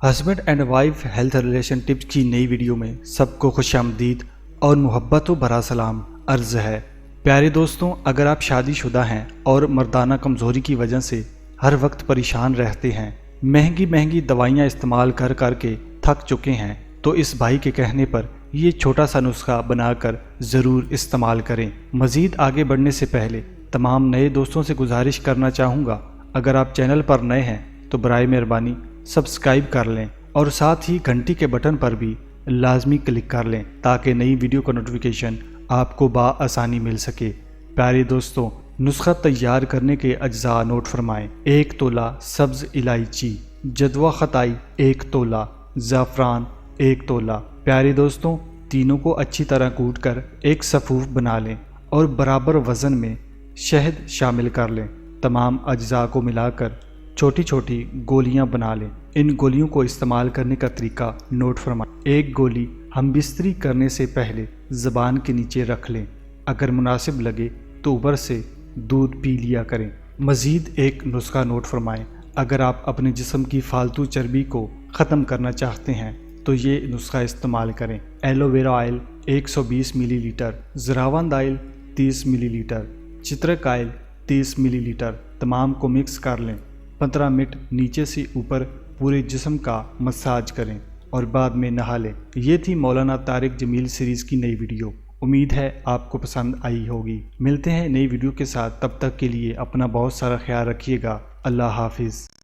Husband and wife health relation tips की नई video में सबको खुशामदीद और मोहब्बतों भरा सलाम अर्ज़ है। प्यारे दोस्तों, अगर आप शादीशुदा हैं और मर्दाना कमज़ोरी की वजह से हर वक्त परेशान रहते हैं, महंगी महंगी दवाइयाँ इस्तेमाल कर कर के थक चुके हैं, तो इस भाई के कहने पर ये छोटा सा नुस्खा बनाकर ज़रूर इस्तेमाल करें। मज़ीद आगे बढ़ने से पहले तमाम नए दोस्तों से गुजारिश करना चाहूँगा, अगर आप चैनल पर नए हैं तो बराए मेहरबानी सब्सक्राइब कर लें और साथ ही घंटी के बटन पर भी लाजमी क्लिक कर लें ताकि नई वीडियो का नोटिफिकेशन आपको आसानी मिल सके। प्यारे दोस्तों, नुस्खा तैयार करने के अज्जा नोट फरमाएं। 1 तोला सब्ज़ इलायची, जदवा खताई 1 तोला, ज़ाफ़रान 1 तोला। प्यारे दोस्तों, तीनों को अच्छी तरह कूट कर एक सफ़ूफ बना लें और बराबर वज़न में शहद शामिल कर लें। तमाम अज्जा को मिलाकर छोटी छोटी गोलियां बना लें। इन गोलियों को इस्तेमाल करने का तरीका नोट फरमाएं। 1 गोली हम बिस्तरी करने से पहले ज़बान के नीचे रख लें। अगर मुनासिब लगे तो ऊपर से दूध पी लिया करें। मज़ीद एक नुस्खा नोट फरमाएं। अगर आप अपने जिस्म की फालतू चर्बी को ख़त्म करना चाहते हैं तो ये नुस्खा इस्तेमाल करें। एलोवेरा ऑयल 120 मिलीलीटर, ज़रावंद ऑयल 30 मिलीलीटर, चित्रक ऑयल 30 मिलीलीटर, तमाम को मिक्स कर लें। 15 मिनट नीचे से ऊपर पूरे जिस्म का मसाज करें और बाद में नहा लें। ये थी मौलाना तारिक जमील सीरीज़ की नई वीडियो। उम्मीद है आपको पसंद आई होगी। मिलते हैं नई वीडियो के साथ, तब तक के लिए अपना बहुत सारा ख्याल रखिएगा। अल्लाह हाफिज़।